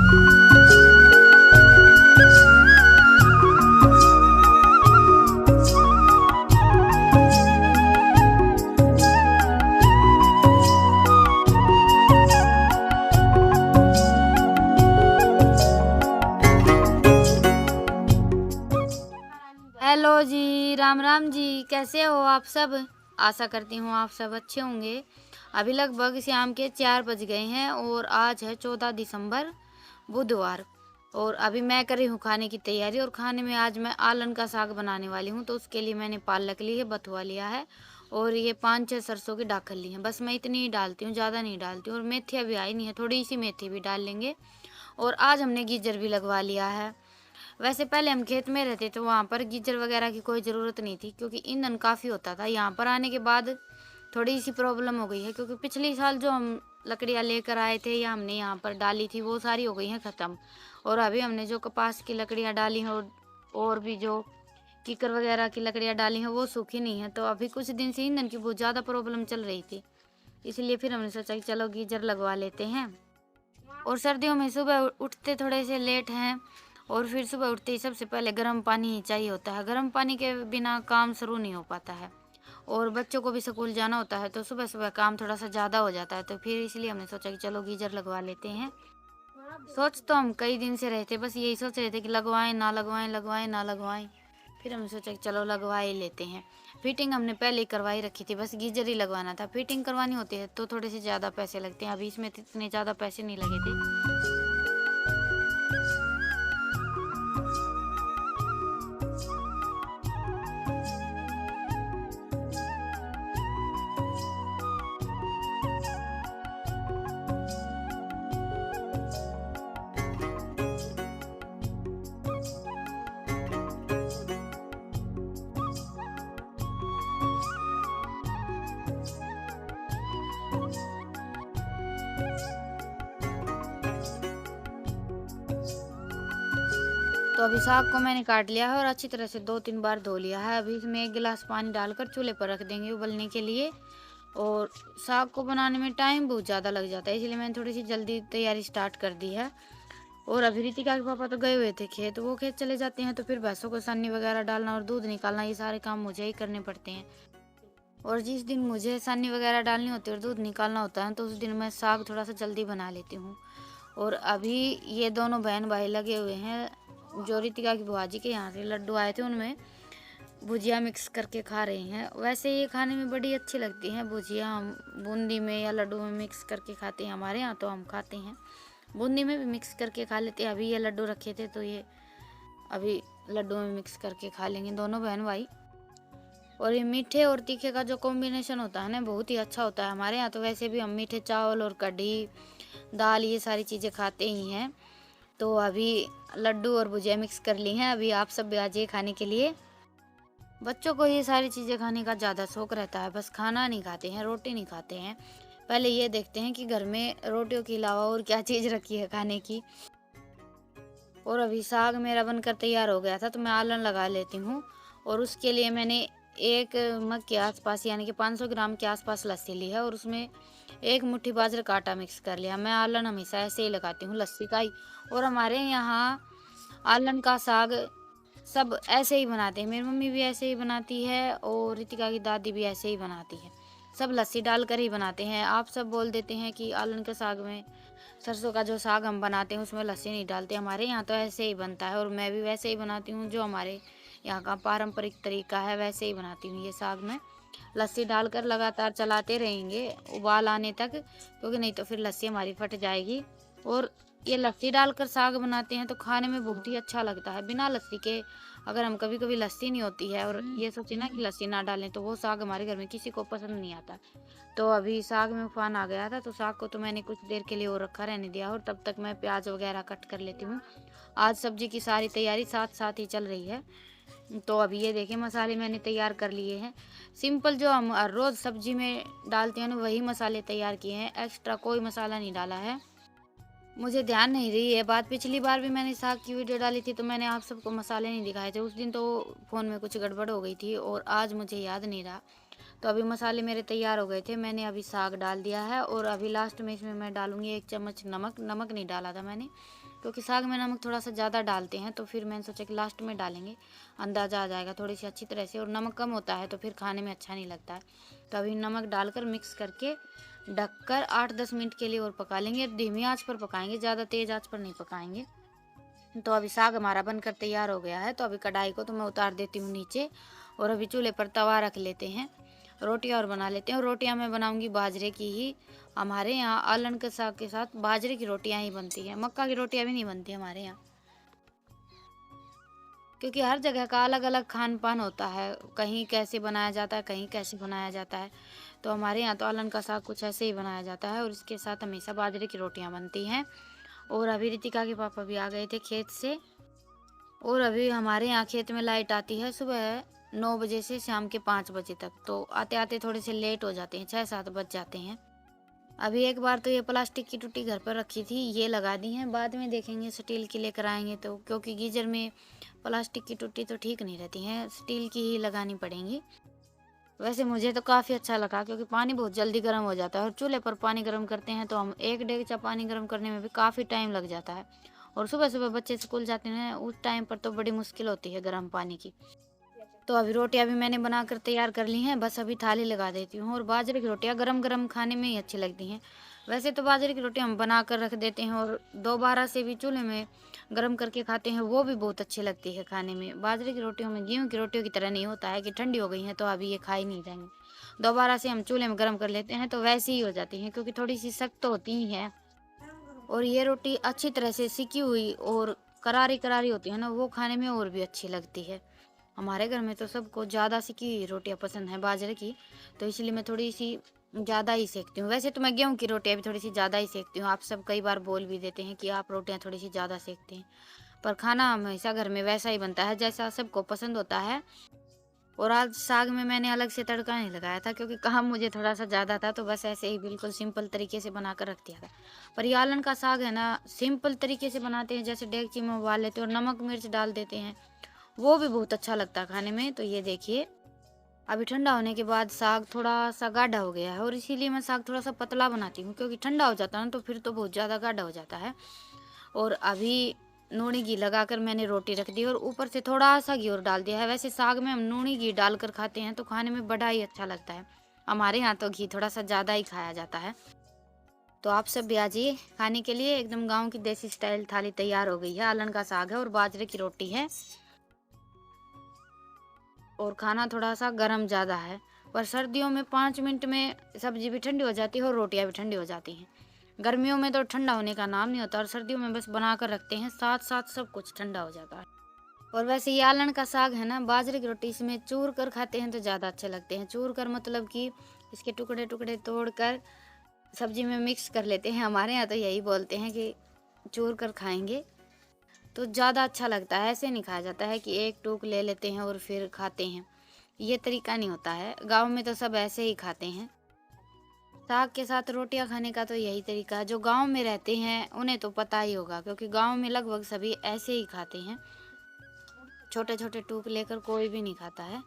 Hello जी, राम राम जी। कैसे हो आप सब? आशा करती हूँ आप सब अच्छे होंगे। अभी लगभग शाम के 4 बज गए हैं और आज है 14 दिसंबर बुधवार। और अभी मैं कर रही हूँ खाने की तैयारी। और खाने में आज मैं आलन का साग बनाने वाली हूँ। तो उसके लिए मैंने पालक ली है, बथुआ लिया है और ये 5-6 सरसों की दाखल ली है। बस मैं इतनी ही डालती हूँ, ज़्यादा नहीं डालती हूँ। और मेथी अभी आई नहीं है, थोड़ी सी मेथी भी डाल लेंगे। और आज हमने गीजर भी लगवा लिया है। वैसे पहले हम खेत में रहते तो वहाँ पर गीजर वगैरह की कोई ज़रूरत नहीं थी, क्योंकि ईंधन काफ़ी होता था। यहाँ पर आने के बाद थोड़ी सी प्रॉब्लम हो गई है, क्योंकि पिछले साल जो हम लकड़ियाँ लेकर आए थे या हमने यहाँ पर डाली थी वो सारी हो गई हैं ख़त्म। और अभी हमने जो कपास की लकड़ियाँ डाली हैं और भी जो कीकर वगैरह की लकड़ियाँ डाली हैं वो सूखी नहीं है। तो अभी कुछ दिन से ईंधन की बहुत ज़्यादा प्रॉब्लम चल रही थी, इसलिए फिर हमने सोचा कि चलो गीजर लगवा लेते हैं। और सर्दियों में सुबह उठते थोड़े से लेट हैं और फिर सुबह उठते ही सबसे पहले गर्म पानी ही चाहिए होता है। गर्म पानी के बिना काम शुरू नहीं हो पाता है। और बच्चों को भी स्कूल जाना होता है तो सुबह सुबह काम थोड़ा सा ज़्यादा हो जाता है। तो फिर इसलिए हमने सोचा कि चलो गीजर लगवा लेते हैं। सोच तो हम कई दिन से रहे थे, बस यही सोच रहे थे कि लगवाएं ना लगवाएं, लगवाएं ना लगवाएं। फिर हमने सोचा कि चलो लगवा ही लेते हैं। फिटिंग हमने पहले ही करवाई रखी थी, बस गीजर ही लगवाना था। फिटिंग करवानी होती है तो थोड़े से ज़्यादा पैसे लगते हैं। अभी इसमें इतने ज़्यादा पैसे नहीं लगे थे। तो अभी साग को मैंने काट लिया है और अच्छी तरह से 2-3 बार धो लिया है। अभी इसमें 1 गिलास पानी डालकर चूल्हे पर रख देंगे उबलने के लिए। और साग को बनाने में टाइम बहुत ज़्यादा लग जाता है, इसलिए मैंने थोड़ी सी जल्दी तैयारी स्टार्ट कर दी है। और अभी रितिका के पापा तो गए हुए थे खेत, वो खेत चले जाते हैं तो फिर भैंसों को सानी वगैरह डालना और दूध निकालना, ये सारे काम मुझे ही करने पड़ते हैं। और जिस दिन मुझे सानी वगैरह डालनी होती है और दूध निकालना होता है तो उस दिन मैं साग थोड़ा सा जल्दी बना लेती हूँ। और अभी ये दोनों बहन भाई लगे हुए हैं। जो रितिका की बुआ जी के यहाँ से लड्डू आए थे उनमें भुजिया मिक्स करके खा रहे हैं। वैसे ये खाने में बड़ी अच्छी लगती हैं भुजिया। हम बूंदी में या लड्डू में मिक्स करके खाते हैं, हमारे यहाँ तो हम खाते हैं बूंदी में भी मिक्स करके खा लेते हैं। अभी ये लड्डू रखे थे तो ये अभी लड्डू में मिक्स करके खा लेंगे दोनों बहन भाई। और ये मीठे और तीखे का जो कॉम्बिनेशन होता है ना, बहुत ही अच्छा होता है। हमारे यहाँ तो वैसे भी हम मीठे चावल और कढ़ी दाल ये सारी चीज़ें खाते ही हैं। तो अभी लड्डू और भुजिया मिक्स कर ली हैं। अभी आप सब भी आ जाइए खाने के लिए। बच्चों को ये सारी चीज़ें खाने का ज़्यादा शौक रहता है, बस खाना नहीं खाते हैं, रोटी नहीं खाते हैं। पहले ये देखते हैं कि घर में रोटियों के अलावा और क्या चीज़ रखी है खाने की। और अभी साग मेरा बनकर तैयार हो गया था तो मैं आलन लगा लेती हूँ। और उसके लिए मैंने 1 मग के आसपास यानी कि 500 ग्राम के आसपास लस्सी ली है और उसमें 1 मुट्ठी बाजरे का आटा मिक्स कर लिया। मैं आलन हमेशा ऐसे ही लगाती हूँ, लस्सी का ही। और हमारे यहाँ आलन का साग सब ऐसे ही बनाते हैं। मेरी मम्मी भी ऐसे ही बनाती है और रितिका की दादी भी ऐसे ही बनाती है। सब लस्सी डालकर ही बनाते हैं। आप सब बोल देते हैं कि आलन के साग में, सरसों का जो साग हम बनाते हैं उसमें लस्सी नहीं डालते। हमारे यहाँ तो ऐसे ही बनता है और मैं भी वैसे ही बनाती हूँ। जो हमारे यहाँ का पारंपरिक तरीका है वैसे ही बनाती हूँ ये साग में। लस्सी डालकर लगातार चलाते रहेंगे उबाल आने तक, क्योंकि नहीं तो फिर लस्सी हमारी फट जाएगी। और ये लस्सी डालकर साग बनाते हैं तो खाने में बहुत ही अच्छा लगता है। बिना लस्सी के अगर हम कभी कभी लस्सी नहीं होती है और ये सोचे ना कि लस्सी ना डालें तो वो साग हमारे घर में किसी को पसंद नहीं आता। तो अभी साग में उफान आ गया था तो साग को तो मैंने कुछ देर के लिए और रखा रहने दिया और तब तक मैं प्याज वगैरह कट कर लेती हूँ। आज सब्जी की सारी तैयारी साथ साथ ही चल रही है। तो अभी ये देखें मसाले मैंने तैयार कर लिए हैं। सिंपल जो हम रोज़ सब्जी में डालते हैं ना वही मसाले तैयार किए हैं, एक्स्ट्रा कोई मसाला नहीं डाला है। मुझे ध्यान नहीं रही है बात, पिछली बार भी मैंने साग की वीडियो डाली थी तो मैंने आप सबको मसाले नहीं दिखाए थे। उस दिन तो फ़ोन में कुछ गड़बड़ हो गई थी और आज मुझे याद नहीं रहा। तो अभी मसाले मेरे तैयार हो गए थे, मैंने अभी साग डाल दिया है और अभी लास्ट में इसमें मैं डालूंगी 1 चम्मच नमक। नमक नहीं डाला था मैंने, क्योंकि साग में नमक थोड़ा सा ज़्यादा डालते हैं, तो फिर मैंने सोचा कि लास्ट में डालेंगे, अंदाज़ा आ जाएगा थोड़ी सी अच्छी तरह से। और नमक कम होता है तो फिर खाने में अच्छा नहीं लगता है। तो अभी नमक डालकर मिक्स करके ढककर 8-10 मिनट के लिए और पका लेंगे। धीमी आंच पर पकाएंगे, ज़्यादा तेज़ आंच पर नहीं पकाएंगे। तो अभी साग हमारा बनकर तैयार हो गया है। तो अभी कढ़ाई को तो मैं उतार देती हूँ नीचे, और अभी चूल्हे पर तवा रख लेते हैं, रोटियां और बना लेते हैं। और रोटियां मैं बनाऊंगी बाजरे की ही। हमारे यहाँ आलन के साग के साथ बाजरे की रोटियां ही बनती हैं, मक्का की रोटियां भी नहीं बनती हमारे यहाँ, क्योंकि हर जगह का अलग अलग खान पान होता है, कहीं कैसे बनाया जाता है, कहीं कैसे बनाया जाता है। तो हमारे यहाँ तो आलन का साग कुछ ऐसे ही बनाया जाता है, और इसके साथ हमेशा बाजरे की रोटियां बनती हैं। और अभी रितिका के पापा भी आ गए थे खेत से, और अभी हमारे यहाँ खेत में लाइट आती है सुबह 9 बजे से शाम के 5 बजे तक। तो आते आते थोड़े से लेट हो जाते हैं, 6-7 बज जाते हैं। अभी एक बार तो ये प्लास्टिक की टूटी घर पर रखी थी, ये लगा दी है, बाद में देखेंगे स्टील की लेकर आएंगे। तो क्योंकि गीजर में प्लास्टिक की टूटी तो ठीक नहीं रहती है, स्टील की ही लगानी पड़ेंगी। वैसे मुझे तो काफ़ी अच्छा लगा, क्योंकि पानी बहुत जल्दी गर्म हो जाता है, और चूल्हे पर पानी गर्म करते हैं तो हम 1 डेगचा पानी गर्म करने में भी काफ़ी टाइम लग जाता है। और सुबह सुबह बच्चे स्कूल जाते हैं, उस टाइम पर तो बड़ी मुश्किल होती है गर्म पानी की। तो अभी रोटियां भी मैंने बनाकर तैयार कर ली हैं, बस अभी थाली लगा देती हूँ। और बाजरे की रोटियां गरम गरम खाने में ही अच्छी लगती हैं। वैसे तो बाजरे की रोटी हम बना कर रख देते हैं, और दोबारा से भी चूल्हे में गरम करके खाते हैं, वो भी बहुत अच्छी लगती है खाने में। बाजरे की रोटियों में गेहूं की रोटियों की तरह नहीं होता है कि ठंडी हो गई हैं तो अभी ये खाई नहीं जाएंगी। दोबारा से हम चूल्हे में गर्म कर लेते हैं तो वैसी ही हो जाती हैं, क्योंकि थोड़ी सी सख्त तो होती ही है। और ये रोटी अच्छी तरह से सिकी हुई और करारी करारी होती है ना, वो खाने में और भी अच्छी लगती है। हमारे घर में तो सबको ज़्यादा सिकी हुई रोटियां पसंद है बाजरे की, तो इसलिए मैं थोड़ी सी ज़्यादा ही सेकती हूँ। वैसे तो मैं गेहूं की रोटियां भी थोड़ी सी ज़्यादा ही सेकती हूँ। आप सब कई बार बोल भी देते हैं कि आप रोटियां थोड़ी सी ज़्यादा सेकते हैं, पर खाना हमेशा घर में वैसा ही बनता है जैसा सबको पसंद होता है। और आज साग में मैंने अलग से तड़का नहीं लगाया था, क्योंकि काम मुझे थोड़ा सा ज़्यादा था, तो बस ऐसे ही बिल्कुल सिंपल तरीके से बनाकर रख दिया था। पर ये आलन का साग है ना, सिंपल तरीके से बनाते हैं, जैसे डेगची में उबाल लेते हैं और नमक मिर्च डाल देते हैं, वो भी बहुत अच्छा लगता है खाने में। तो ये देखिए, अभी ठंडा होने के बाद साग थोड़ा सा गाढ़ा हो गया है, और इसीलिए मैं साग थोड़ा सा पतला बनाती हूँ, क्योंकि ठंडा हो जाता है ना तो फिर तो बहुत ज़्यादा गाढ़ा हो जाता है। और अभी नूनी घी लगाकर मैंने रोटी रख दी, और ऊपर से थोड़ा सा घी और डाल दिया है। वैसे साग में हम नूनी घी डालकर खाते हैं तो खाने में बड़ा ही अच्छा लगता है। हमारे यहाँ तो घी थोड़ा सा ज़्यादा ही खाया जाता है। तो आप सब भी आ जाइए खाने के लिए। एकदम गाँव की देसी स्टाइल थाली तैयार हो गई है। आलन का साग है और बाजरे की रोटी है, और खाना थोड़ा सा गर्म ज़्यादा है। पर सर्दियों में 5 मिनट में सब्जी भी ठंडी हो जाती है और रोटियां भी ठंडी हो जाती हैं। गर्मियों में तो ठंडा होने का नाम नहीं होता, और सर्दियों में बस बना कर रखते हैं, साथ साथ सब कुछ ठंडा हो जाता है। और वैसे ये आलन का साग है ना, बाजरे की रोटी इसमें चूर कर खाते हैं तो ज़्यादा अच्छे लगते हैं। चूर कर मतलब कि इसके टुकड़े टुकड़े तोड़ कर सब्जी में मिक्स कर लेते हैं। हमारे यहाँ तो यही बोलते हैं कि चूर कर खाएंगे तो ज़्यादा अच्छा लगता है। ऐसे नहीं खाया जाता है कि एक टूक ले लेते हैं और फिर खाते हैं, ये तरीका नहीं होता है। गांव में तो सब ऐसे ही खाते हैं। साग के साथ रोटियां खाने का तो यही तरीका है। जो गांव में रहते हैं उन्हें तो पता ही होगा, क्योंकि गांव में लगभग सभी ऐसे ही खाते हैं, छोटे छोटे टूक लेकर कोई भी नहीं खाता है।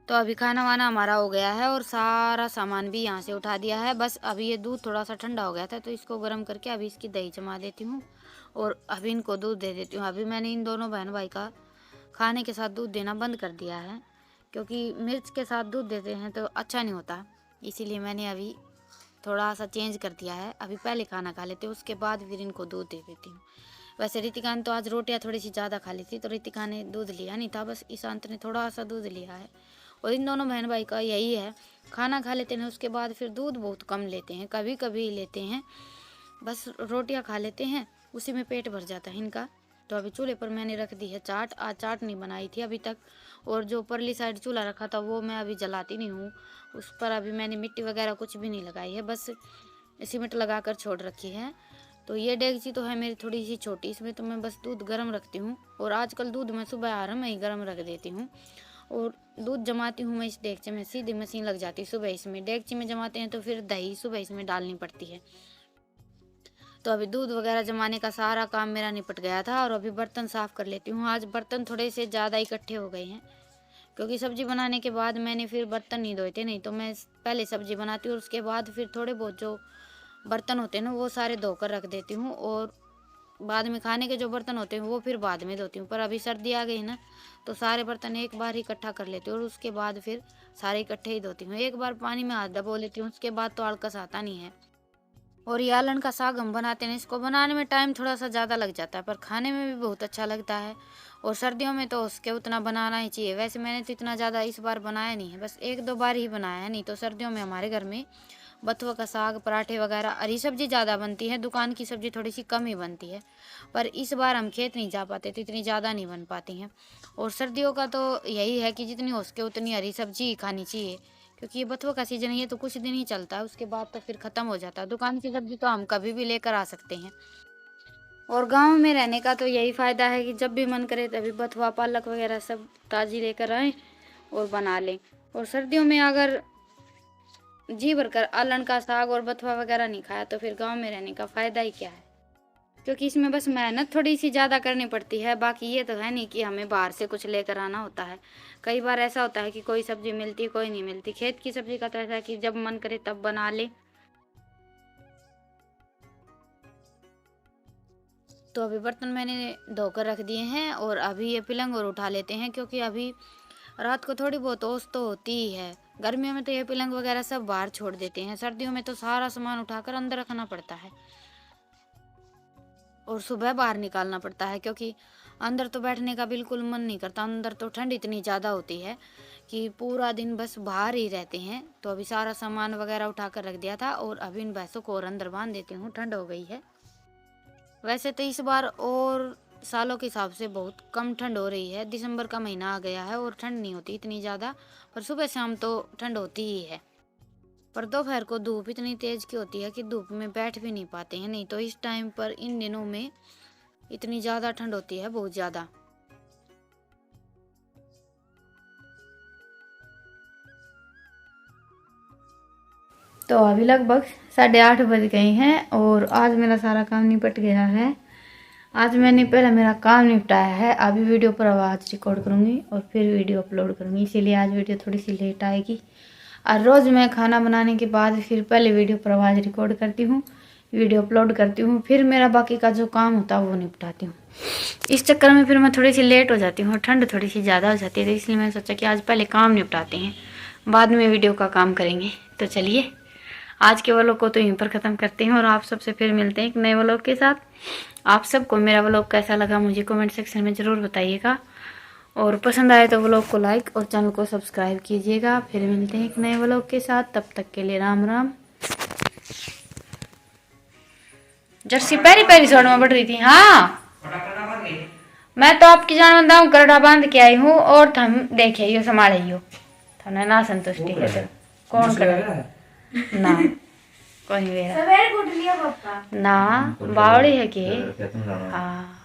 तो अभी खाना वाना हमारा हो गया है, और सारा सामान भी यहाँ से उठा दिया है। बस अभी ये दूध थोड़ा सा ठंडा हो गया था, तो इसको गर्म करके अभी इसकी दही जमा देती हूँ, और अभी इनको दूध दे देती हूँ। अभी मैंने इन दोनों बहन भाई का खाने के साथ दूध देना बंद कर दिया है, क्योंकि मिर्च के साथ दूध देते हैं तो अच्छा नहीं होता, इसीलिए मैंने अभी थोड़ा सा चेंज कर दिया है। अभी पहले खाना खा लेते हैं, उसके बाद फिर इनको दूध दे देती हूँ। वैसे रितिका ने तो आज रोटियां थोड़ी सी ज़्यादा खा ली थी, तो रितिका ने दूध लिया नहीं था, बस ईशांत ने थोड़ा सा दूध लिया है। और इन दोनों बहन भाई का यही है, खाना खा लेते हैं उसके बाद फिर दूध बहुत कम लेते हैं, कभी कभी लेते हैं। बस रोटियां खा लेते हैं, उसी में पेट भर जाता है इनका। तो अभी चूल्हे पर मैंने रख दी है चाट। आज चाट नहीं बनाई थी अभी तक, और जो परली साइड चूल्हा रखा था वो मैं अभी जलाती नहीं हूँ। उस पर अभी मैंने मिट्टी वगैरह कुछ भी नहीं लगाई है, बस सीमेंट लगा कर छोड़ रखी है। तो ये डेगची तो है मेरी थोड़ी सी छोटी, इसमें तो मैं बस दूध गर्म रखती हूँ। और आजकल दूध मैं सुबह आ रहा मैं ही गर्म रख देती हूँ, और दूध जमाती हूँ मैं इस डेगची में। सीधी मशीन लग जाती है सुबह इसमें। डेगची में जमाते हैं तो फिर दही सुबह इसमें डालनी पड़ती है। तो अभी दूध वगैरह जमाने का सारा काम मेरा निपट गया था, और अभी बर्तन साफ़ कर लेती हूँ। आज बर्तन थोड़े से ज़्यादा इकट्ठे हो गए हैं, क्योंकि सब्जी बनाने के बाद मैंने फिर बर्तन नहीं धोए थे, नहीं तो मैं पहले सब्जी बनाती हूँ और उसके बाद फिर थोड़े बहुत जो बर्तन होते हैं ना वो सारे धोकर रख देती हूँ, और बाद में खाने के जो बर्तन होते हैं वो फिर बाद में धोती हूँ। पर अभी सर्दी आ गई ना तो सारे बर्तन एक बार ही इकट्ठा कर लेती हूँ और उसके बाद फिर सारे इकट्ठे ही धोती हूँ। एक बार पानी में हाथ दबो लेती हूँ, उसके बाद तो आलकस आता नहीं है। और ये आलन का साग हम बनाते हैं, इसको बनाने में टाइम थोड़ा सा ज़्यादा लग जाता है पर खाने में भी बहुत अच्छा लगता है। और सर्दियों में तो उसके उतना बनाना ही चाहिए। वैसे मैंने तो इतना ज़्यादा इस बार बनाया नहीं है, बस एक दो बार ही बनाया है, नहीं तो सर्दियों में हमारे घर में बथुआ का साग, पराठे वगैरह, हरी सब्जी ज़्यादा बनती है, दुकान की सब्जी थोड़ी सी कम ही बनती है। पर इस बार हम खेत नहीं जा पाते तो इतनी ज़्यादा नहीं बन पाती हैं। और सर्दियों का तो यही है कि जितनी हो सके उतनी हरी सब्जी ही खानी चाहिए, क्योंकि ये बथुआ का सीजन है तो कुछ दिन ही चलता है, उसके बाद तो फिर ख़त्म हो जाता है। दुकान की सब्जी तो हम कभी भी लेकर आ सकते हैं। और गांव में रहने का तो यही फ़ायदा है कि जब भी मन करे तभी बथुआ, पालक वगैरह सब ताज़ी लेकर आएँ और बना लें। और सर्दियों में अगर जी भरकर आलन का साग और बथुआ वगैरह नहीं खाया तो फिर गांव में रहने का फ़ायदा ही क्या है, क्योंकि इसमें बस मेहनत थोड़ी सी ज़्यादा करनी पड़ती है। बाकी ये तो है नहीं कि हमें बाहर से कुछ लेकर आना होता है। कई बार ऐसा होता है कि कोई सब्ज़ी मिलती, कोई नहीं मिलती। खेत की सब्ज़ी का तो ऐसा है कि जब मन करे तब बना ले। तो अभी बर्तन मैंने धोकर रख दिए हैं और अभी ये पलंग और उठा लेते हैं, क्योंकि अभी रात को थोड़ी बहुत ओस तो होती ही है। गर्मियों में तो ये पलंग वगैरह सब बाहर छोड़ देते हैं, सर्दियों में तो सारा सामान उठाकर अंदर रखना पड़ता है और सुबह बाहर निकालना पड़ता है, क्योंकि अंदर तो बैठने का बिल्कुल मन नहीं करता। अंदर तो ठंड इतनी ज़्यादा होती है कि पूरा दिन बस बाहर ही रहते हैं। तो अभी सारा सामान वगैरह उठाकर रख दिया था और अभी इन भैंसों को और अंदर बांध देती हूँ, ठंड हो गई है। वैसे तो इस बार और सालों के हिसाब से बहुत कम ठंड हो रही है। दिसंबर का महीना आ गया है और ठंड नहीं होती इतनी ज़्यादा, पर सुबह शाम तो ठंड होती ही है। पर दोपहर को धूप इतनी तेज़ की होती है कि धूप में बैठ भी नहीं पाते हैं, नहीं तो इस टाइम पर इन दिनों में इतनी ज़्यादा ठंड होती है, बहुत ज़्यादा। तो अभी लगभग 8:30 बज गए हैं और आज मेरा सारा काम निपट गया है। आज मैंने पहले मेरा काम निपटाया है, अभी वीडियो पर आवाज़ रिकॉर्ड करूँगी और फिर वीडियो अपलोड करूँगी, इसीलिए आज वीडियो थोड़ी सी लेट आएगी। और रोज़ मैं खाना बनाने के बाद फिर पहले वीडियो पर आवाज़ रिकॉर्ड करती हूँ, वीडियो अपलोड करती हूँ, फिर मेरा बाकी का जो काम होता है वो निपटाती हूँ। इस चक्कर में फिर मैं थोड़ी सी लेट हो जाती हूँ, ठंड थोड़ी सी ज़्यादा हो जाती है, तो इसलिए मैंने सोचा कि आज पहले काम निपटाते हैं, बाद में वीडियो का काम करेंगे। तो चलिए आज के व्लॉग को तो यहीं पर ख़त्म करते हैं और आप सबसे फिर मिलते हैं एक नए व्लॉग के साथ। आप सबको मेरा व्लॉग कैसा लगा मुझे कमेंट सेक्शन में ज़रूर बताइएगा, और पसंद आए तो व्लॉग को लाइक और चैनल को सब्सक्राइब कीजिएगा। फिर मिलते हैं एक नए व्लॉग के साथ, तब तक के लिए राम राम। जर्सी पैरी पैरी सोड में बढ़ रही थी। हाँ मैं तो आपकी जान बंदा हूँ, करड़ा बांध के आई हूँ और थम देखे संभाले थोड़ा ना संतुष्टि है तो कौन कर ना कोई मेरा ना बावड़ी है कि हाँ